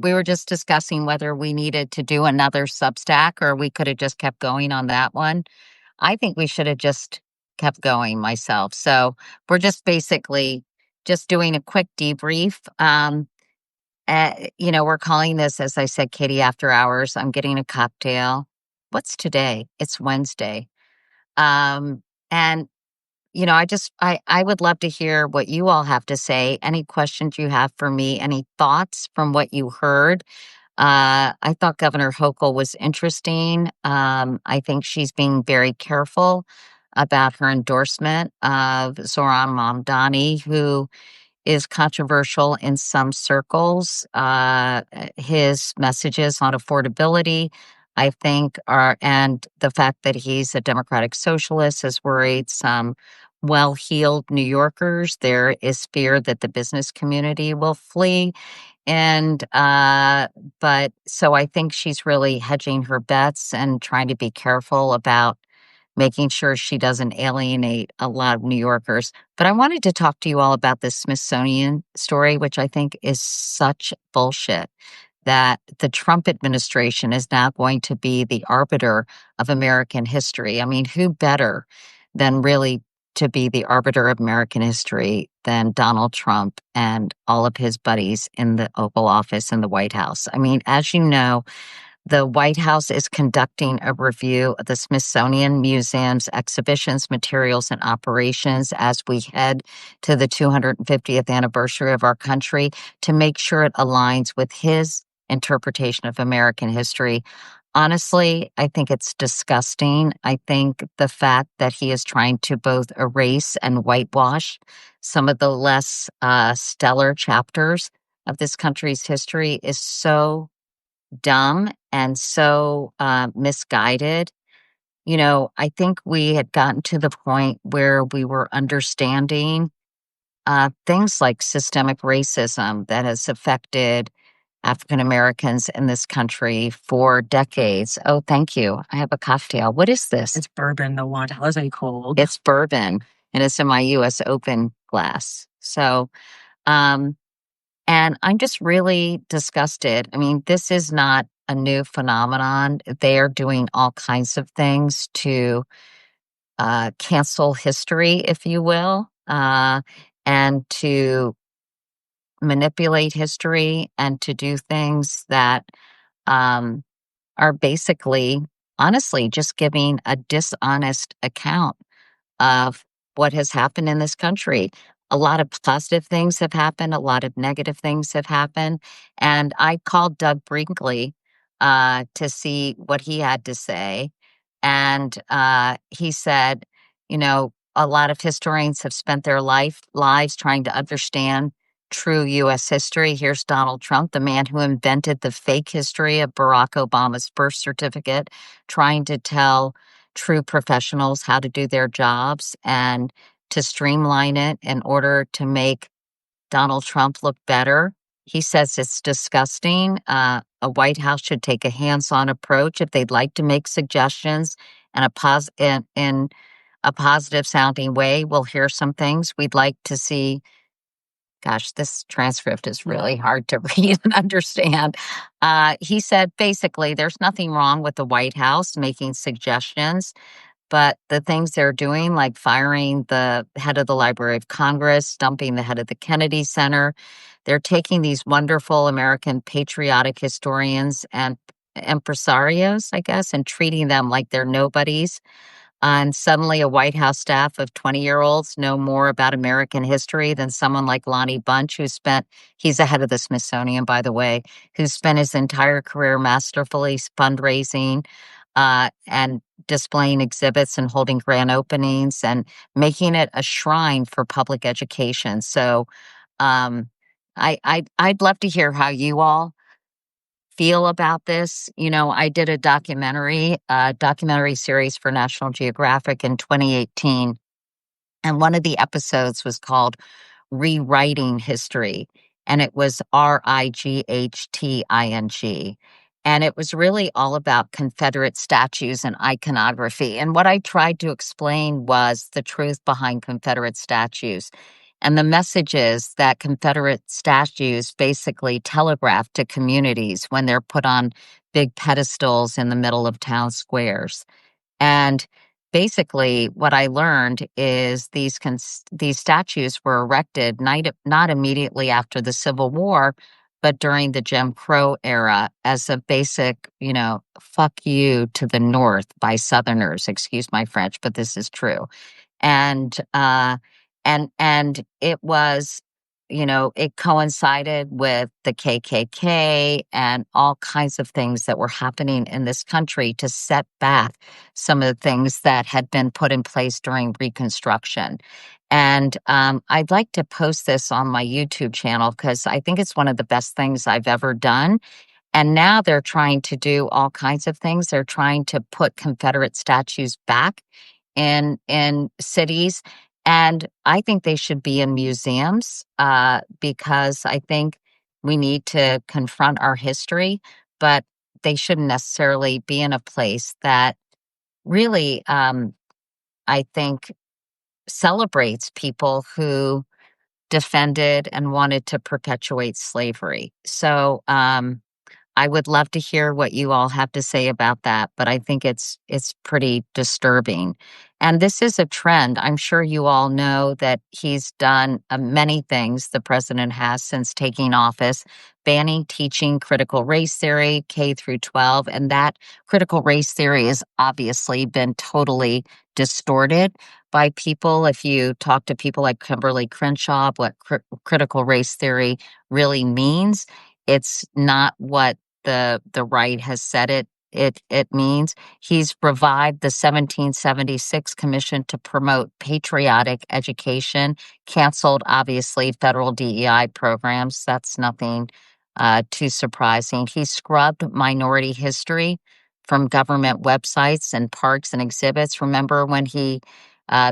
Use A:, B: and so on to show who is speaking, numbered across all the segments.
A: we were just discussing whether we needed to do another Substack or we could have just kept going on that one. I think we should have just kept going myself. So we're just basically just doing a quick debrief. We're calling this, as I said, Katie After Hours. I'm getting a cocktail. What's today? It's Wednesday. And I would love to hear what you all have to say. Any questions you have for me, any thoughts from what you heard. I thought Governor Hochul was interesting. I think she's being very careful about her endorsement of Zohran Mamdani, who is controversial in some circles. His messages on affordability, I think, and the fact that he's a democratic socialist has worried some well-heeled New Yorkers. There is fear that the business community will flee. But so I think she's really hedging her bets and trying to be careful about making sure she doesn't alienate a lot of New Yorkers. But I wanted to talk to you all about this Smithsonian story, which I think is such bullshit, that the Trump administration is now going to be the arbiter of American history. I mean, who better than really to be the arbiter of American history than Donald Trump and all of his buddies in the Oval Office and the White House? I mean, as you know, the White House is conducting a review of the Smithsonian Museum's exhibitions, materials, and operations as we head to the 250th anniversary of our country to make sure it aligns with his interpretation of American history. Honestly, I think it's disgusting. I think the fact that he is trying to both erase and whitewash some of the less stellar chapters of this country's history is so dumb and so misguided. I think we had gotten to the point where we were understanding things like systemic racism that has affected African Americans in this country for decades. Oh, thank you. I have a cocktail. What is this?
B: It's bourbon, the one. How's it cold?
A: It's bourbon, and it's in my U.S. Open glass. So, and I'm just really disgusted. I mean, this is not a new phenomenon. They are doing all kinds of things to cancel history, if you will, and to manipulate history and to do things that um, are basically, honestly, just giving a dishonest account of what has happened in this country. A lot of positive things have happened, a lot of negative things have happened. And I called Doug Brinkley to see what he had to say. And he said, a lot of historians have spent their lives trying to understand true U.S. history. Here's Donald Trump, the man who invented the fake history of Barack Obama's birth certificate, trying to tell true professionals how to do their jobs and to streamline it in order to make Donald Trump look better. He says it's disgusting. A White House should take a hands-on approach if they'd like to make suggestions and in a positive sounding way. We'll hear some things we'd like to see. Gosh, this transcript is really hard to read and understand. He said basically there's nothing wrong with the White House making suggestions, but the things they're doing, like firing the head of the Library of Congress, dumping the head of the Kennedy Center, they're taking these wonderful American patriotic historians and impresarios, I guess, and treating them like they're nobodies. And suddenly a White House staff of 20-year-olds know more about American history than someone like Lonnie Bunch, he's the head of the Smithsonian, by the way, who spent his entire career masterfully fundraising and displaying exhibits and holding grand openings and making it a shrine for public education. So I'd love to hear how you all feel about this. I did a documentary series for National Geographic in 2018, and one of the episodes was called Rewriting History, and it was RIGHTING. And it was really all about Confederate statues and iconography. And what I tried to explain was the truth behind Confederate statues. And the messages that Confederate statues basically telegraph to communities when they're put on big pedestals in the middle of town squares. And basically, what I learned is these statues were erected not immediately after the Civil War, but during the Jim Crow era as a basic, fuck you to the North by Southerners. Excuse my French, but this is true. And and it was, it coincided with the KKK and all kinds of things that were happening in this country to set back some of the things that had been put in place during Reconstruction. And I'd like to post this on my YouTube channel because I think it's one of the best things I've ever done. And now they're trying to do all kinds of things. They're trying to put Confederate statues back in cities, and I think they should be in museums because I think we need to confront our history, but they shouldn't necessarily be in a place that really, I think, celebrates people who defended and wanted to perpetuate slavery. So, I would love to hear what you all have to say about that, but I think it's pretty disturbing. And this is a trend. I'm sure you all know that he's done many things the president has since taking office, banning teaching critical race theory K through 12, and that critical race theory has obviously been totally distorted by people. If you talk to people like Kimberly Crenshaw, what critical race theory really means, it's not what the right has said it means. He's revived the 1776 Commission to promote patriotic education, canceled obviously federal DEI programs. That's nothing too surprising. He scrubbed minority history from government websites and parks and exhibits. Remember when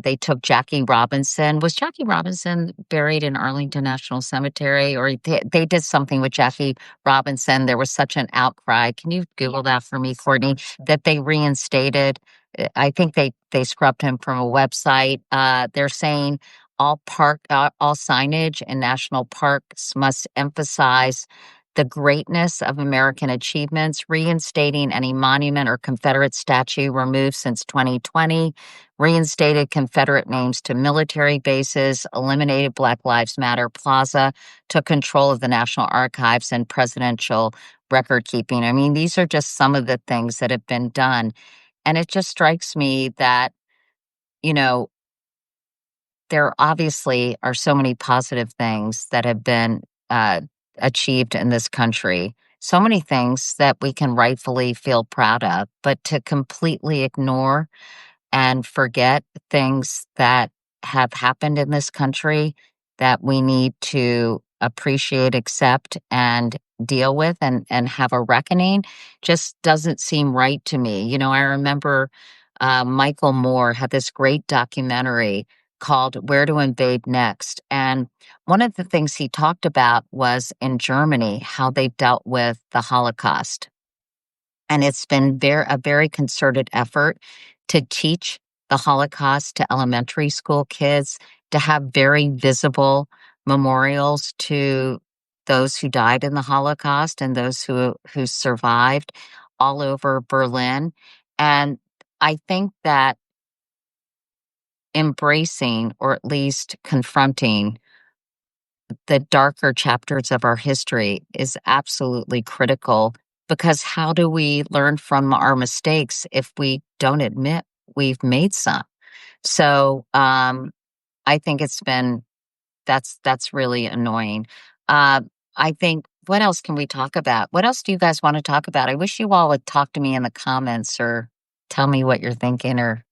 A: they took Jackie Robinson? Was Jackie Robinson buried in Arlington National Cemetery, or they did something with Jackie Robinson? There was such an outcry. Can you Google that for me, Courtney? That they reinstated. I think they scrubbed him from a website. They're saying all signage in national parks must emphasize the greatness of American achievements, reinstating any monument or Confederate statue removed since 2020, reinstated Confederate names to military bases, eliminated Black Lives Matter Plaza, took control of the National Archives and presidential record keeping. I mean, these are just some of the things that have been done. And it just strikes me that, you know, there obviously are so many positive things that have been achieved in this country, so many things that we can rightfully feel proud of, but to completely ignore and forget things that have happened in this country that we need to appreciate, accept, and deal with and have a reckoning just doesn't seem right to me. I remember Michael Moore had this great documentary called Where to Invade Next. And one of the things he talked about was in Germany, how they dealt with the Holocaust. And it's been a very concerted effort to teach the Holocaust to elementary school kids, to have very visible memorials to those who died in the Holocaust and those who survived all over Berlin. And I think that embracing, or at least confronting, the darker chapters of our history is absolutely critical, because how do we learn from our mistakes if we don't admit we've made some? So I think that's really annoying. Uh, I think, what else can we talk about? What else do you guys want to talk about? I wish you all would talk to me in the comments or tell me what you're thinking. Or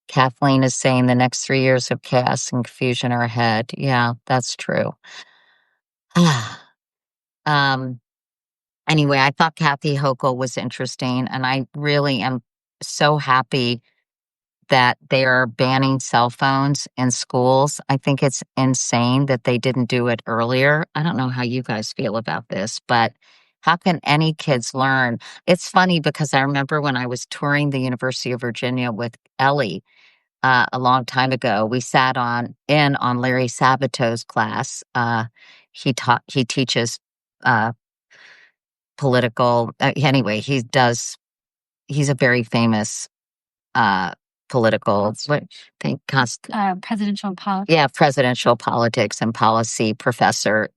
A: Kathleen is saying the next 3 years of chaos and confusion are ahead. Yeah, that's true. um, anyway, I thought Kathy Hochul was interesting, and I really am so happy that they are banning cell phones in schools. I think it's insane that they didn't do it earlier. I don't know how you guys feel about this, but how can any kids learn? It's funny because I remember when I was touring the University of Virginia with Ellie, a long time ago. We sat on Larry Sabato's class. He teaches uh, political. Anyway, he's a very famous uh, political what thing,
B: Presidential politics.
A: yeah, presidential politics and policy professor,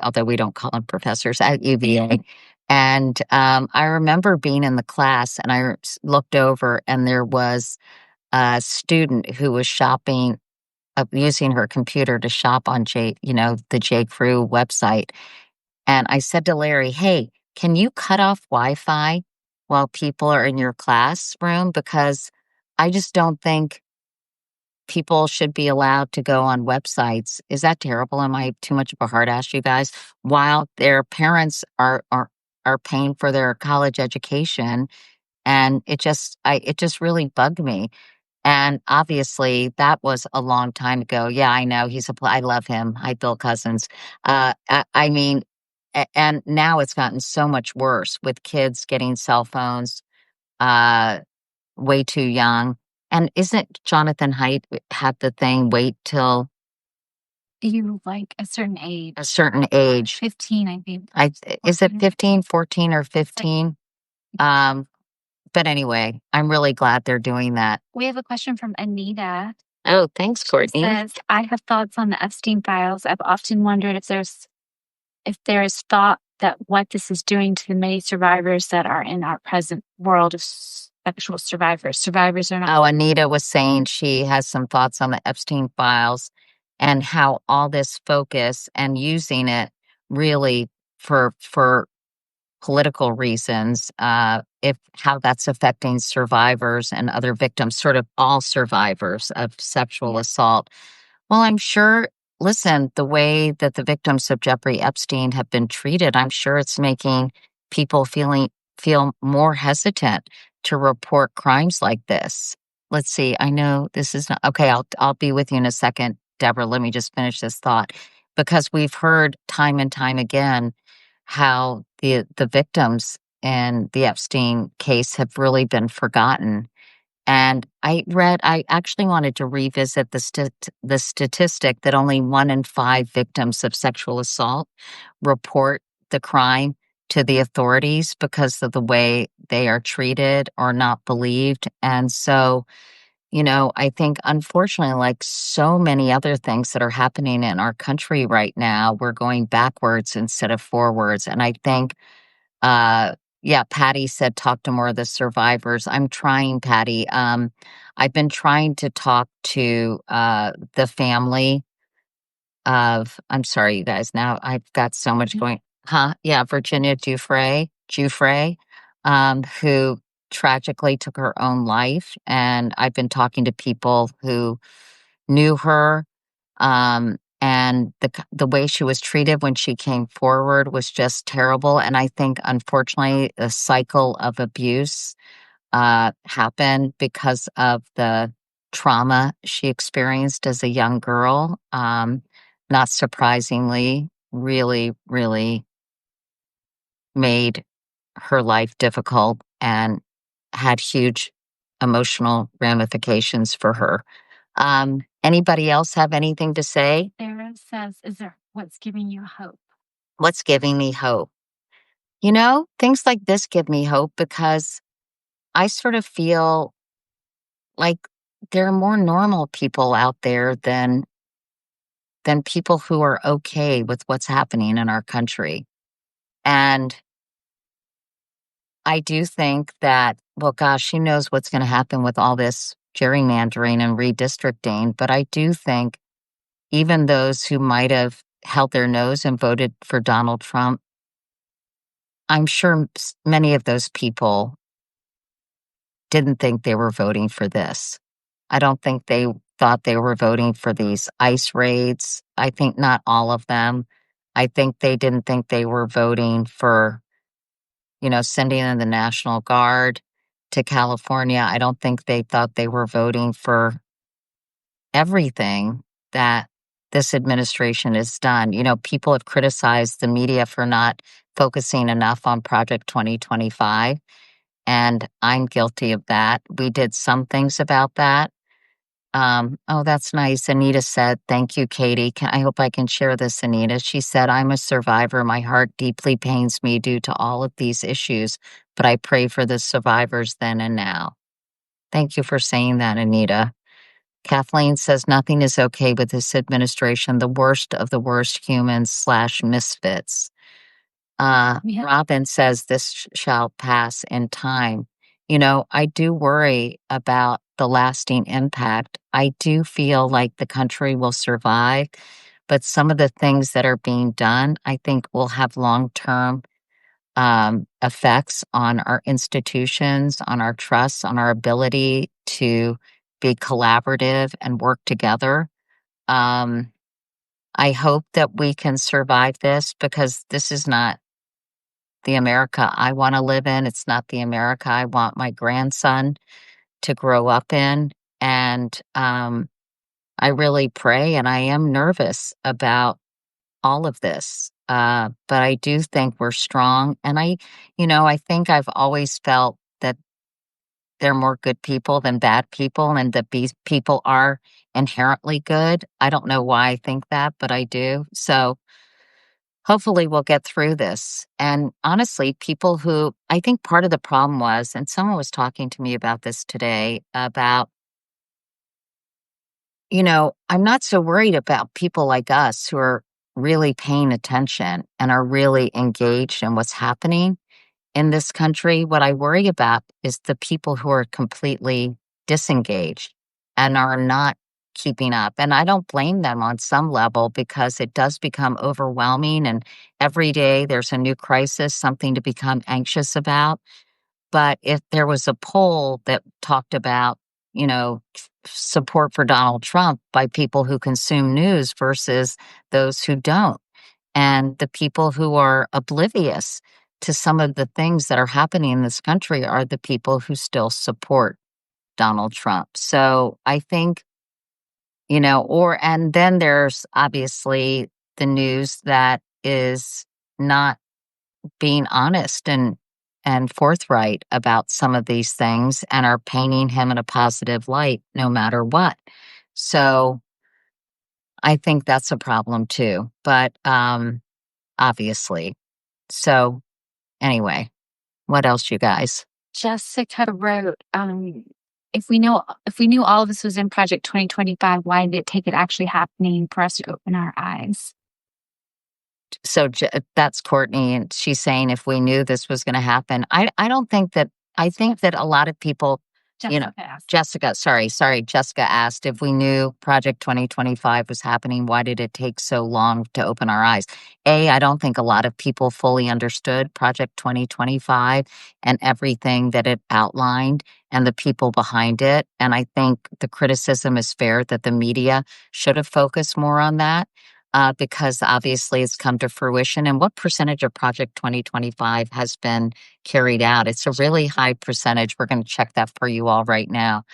A: although we don't call them professors at UVA. And I remember being in the class, and I looked over, and there was a student who was shopping, using her computer to shop on the J. Crew website. And I said to Larry, "Hey, can you cut off Wi-Fi while people are in your classroom? Because I just don't think people should be allowed to go on websites." Is that terrible? Am I too much of a hard ass, you guys? While their parents are paying for their college education, and it just really bugged me. And obviously, that was a long time ago. Yeah, I know I love him. Hi, Bill Cousins. I mean, and now it's gotten so much worse with kids getting cell phones. Uh, Way too young. And isn't Jonathan Haidt had the thing, wait till
B: You like a certain age.
A: a certain age?
B: 15, I think.
A: Is it 15, 14, or 15? Um, but anyway, I'm really glad they're doing that.
B: We have a question from Anita.
A: Oh, thanks, Courtney.
B: It says, I have thoughts on the Epstein files. I've often wondered if there is thought that what this is doing to the many survivors that are in our present world of sexual survivors. Survivors are not.
A: Oh, Anita was saying she has some thoughts on the Epstein files and how all this focus and using it really for political reasons, if how that's affecting survivors and other victims, sort of all survivors of sexual assault. Well, I'm sure, listen, the way that the victims of Jeffrey Epstein have been treated, I'm sure it's making people feel more hesitant to report crimes like this. Let's see. I know this is not okay. I'll be with you in a second, Deborah. Let me just finish this thought, because we've heard time and time again how the victims in the Epstein case have really been forgotten. And I actually wanted to revisit the statistic that only 1 in 5 victims of sexual assault report the crime to the authorities because of the way they are treated or not believed. And so, I think unfortunately, like so many other things that are happening in our country right now, we're going backwards instead of forwards. And I think yeah, Patty said talk to more of the survivors. I'm trying, Patty. I've been trying to talk to the family of, I'm sorry, you guys. Now I've got so much going. Huh? Yeah, Virginia Giuffre, who tragically took her own life. And I've been talking to people who knew her. And the way she was treated when she came forward was just terrible. And I think, unfortunately, a cycle of abuse happened because of the trauma she experienced as a young girl. Not surprisingly, really, really made her life difficult and had huge emotional ramifications for her. Anybody else have anything to say?
B: Sarah says, what's giving you hope?
A: What's giving me hope? Things like this give me hope because I sort of feel like there are more normal people out there than people who are okay with what's happening in our country. And I do think that, well, gosh, who knows what's going to happen with all this gerrymandering and redistricting. But I do think even those who might have held their nose and voted for Donald Trump, I'm sure many of those people didn't think they were voting for this. I don't think they thought they were voting for these ICE raids. I think not all of them. I think they didn't think they were voting for, sending in the National Guard to California. I don't think they thought they were voting for everything that this administration has done. People have criticized the media for not focusing enough on Project 2025, and I'm guilty of that. We did some things about that, Oh, that's nice. Anita said, thank you, Katie. I hope I can share this, Anita. She said, I'm a survivor. My heart deeply pains me due to all of these issues, but I pray for the survivors then and now. Thank you for saying that, Anita. Kathleen says, nothing is okay with this administration, the worst of the worst humans slash misfits. Robin says this shall pass in time. You know, I do worry about the lasting impact. I do feel like the country will survive, but some of the things that are being done, I think will have long-term effects on our institutions, on our trust, on our ability to be collaborative and work together. Um, I hope that we can survive this because this is not the America I want to live in. It's not the America I want my grandson to grow up in. And I really pray and I am nervous about all of this. But I do think we're strong. And I think I've always felt that there are more good people than bad people and that these people are inherently good. I don't know why I think that, but I do. So hopefully we'll get through this. And honestly, people who I think part of the problem was, and someone was talking to me about this today about, I'm not so worried about people like us who are really paying attention and are really engaged in what's happening in this country. What I worry about is the people who are completely disengaged and are not keeping up. And I don't blame them on some level because it does become overwhelming. And every day there's a new crisis, something to become anxious about. But if there was a poll that talked about, support for Donald Trump by people who consume news versus those who don't, and the people who are oblivious to some of the things that are happening in this country are the people who still support Donald Trump. So I think, and then there's obviously the news that is not being honest and forthright about some of these things and are painting him in a positive light no matter what. So I think that's a problem too. But obviously. So anyway, what else, you guys?
B: Jessica wrote, if we knew all of this was in Project 2025, why did it take it actually happening for us to open our eyes?
A: So that's Courtney, and she's saying if we knew this was going to happen, I don't think that. I think that a lot of people, Jessica asked if we knew Project 2025 was happening, why did it take so long to open our eyes? I don't think a lot of people fully understood Project 2025 and everything that it outlined and the people behind it. And I think the criticism is fair that the media should have focused more on that. Because obviously it's come to fruition. And what percentage of Project 2025 has been carried out? It's a really high percentage. We're going to check that for you all right now.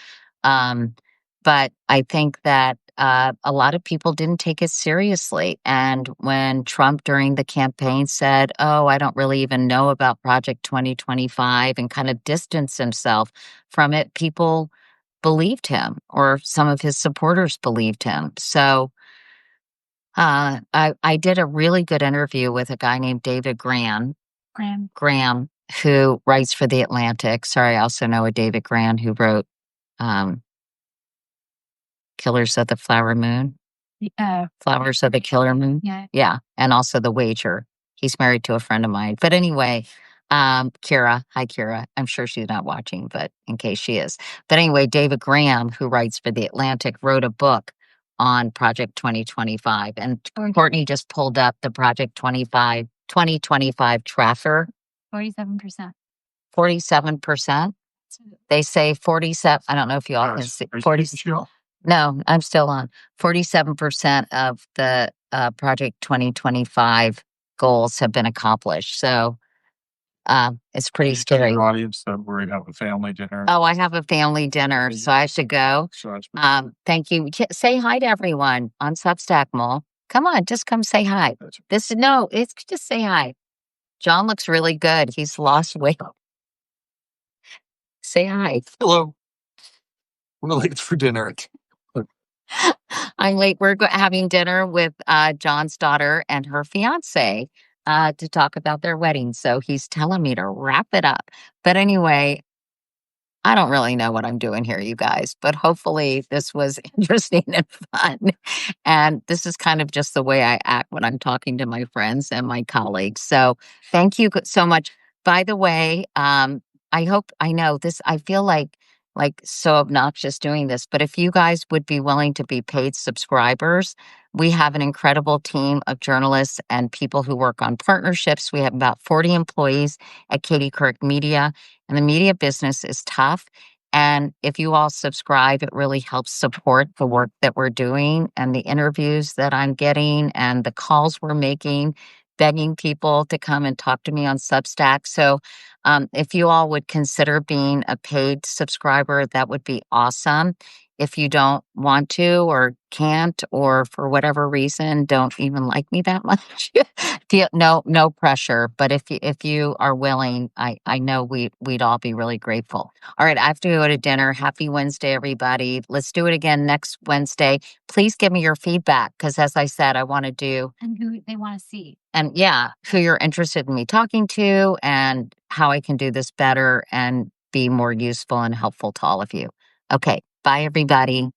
A: But I think that a lot of people didn't take it seriously. And when Trump during the campaign said, oh, I don't really even know about Project 2025 and kind of distanced himself from it, people believed him or some of his supporters believed him. So I did a really good interview with a guy named David Graham, who writes for The Atlantic. Sorry, I also know a David Graham who wrote Killers of the Flower Moon. Flowers of the Killer Moon. Yeah. And also The Wager. He's married to a friend of mine. But anyway, Kira. Hi, Kira. I'm sure she's not watching, but in case she is. But anyway, David Graham, who writes for The Atlantic, wrote a book on Project 2025. And Courtney just pulled up the Project 2025 tracker.
B: 47%.
A: 47%? They say 47. I don't know if you all can see. 40. No, I'm still on. 47% of the Project 2025 goals have been accomplished. So it's pretty scary.
C: Your audience that we're gonna have a family dinner.
A: Oh, I have a family dinner, so I should go. Thank you. Say hi to everyone on Substack Mall. Come on, just come say hi. It's just say hi. John looks really good. He's lost weight. Say hi.
C: Hello. We're late for dinner.
A: I'm late. We're having dinner with John's daughter and her fiance to talk about their wedding. So he's telling me to wrap it up. But anyway, I don't really know what I'm doing here, you guys, but hopefully this was interesting and fun. And this is kind of just the way I act when I'm talking to my friends and my colleagues. So thank you so much. By the way, I hope I know this. I feel like so obnoxious doing this, but if you guys would be willing to be paid subscribers, we have an incredible team of journalists and people who work on partnerships. We have about 40 employees at Katie Couric Media. And the media business is tough. And if you all subscribe, it really helps support the work that we're doing and the interviews that I'm getting and the calls we're making, begging people to come and talk to me on Substack. So if you all would consider being a paid subscriber, that would be awesome. If you don't want to or can't, or for whatever reason don't even like me that much, no pressure. But if you are willing, I know we'd all be really grateful. All right, I have to go to dinner. Happy Wednesday, everybody. Let's do it again next Wednesday. Please give me your feedback because, as I said, I want to do
B: And who they want to see.
A: and yeah, who you're interested in me talking to and how I can do this better and be more useful and helpful to all of you. Okay, bye, everybody.